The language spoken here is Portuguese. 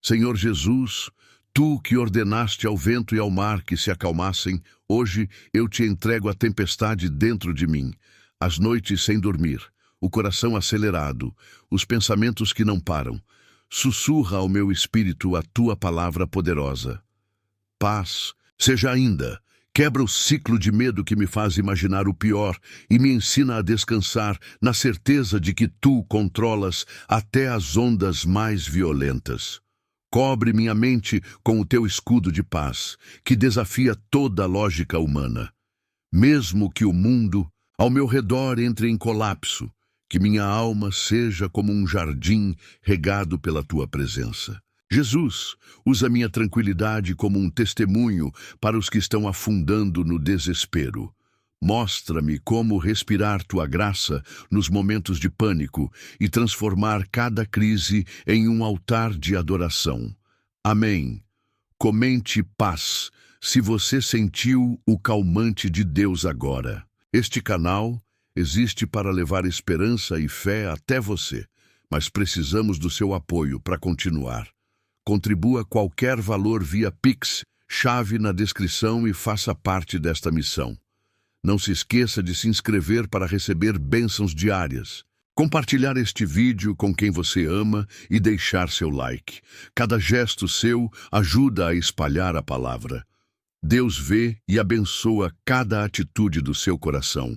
Senhor Jesus, tu que ordenaste ao vento e ao mar que se acalmassem, hoje eu te entrego a tempestade dentro de mim, as noites sem dormir, o coração acelerado, os pensamentos que não param. Sussurra ao meu espírito a tua palavra poderosa. Paz, seja ainda. Quebra o ciclo de medo que me faz imaginar o pior e me ensina a descansar na certeza de que tu controlas até as ondas mais violentas. Cobre minha mente com o teu escudo de paz, que desafia toda a lógica humana. Mesmo que o mundo ao meu redor entre em colapso, que minha alma seja como um jardim regado pela tua presença. Jesus, usa minha tranquilidade como um testemunho para os que estão afundando no desespero. Mostra-me como respirar tua graça nos momentos de pânico e transformar cada crise em um altar de adoração. Amém. Comente paz, se você sentiu o calmante de Deus agora. Este canal existe para levar esperança e fé até você, mas precisamos do seu apoio para continuar. Contribua qualquer valor via Pix, chave na descrição e faça parte desta missão. Não se esqueça de se inscrever para receber bênçãos diárias. Compartilhar este vídeo com quem você ama e deixar seu like. Cada gesto seu ajuda a espalhar a palavra. Deus vê e abençoa cada atitude do seu coração.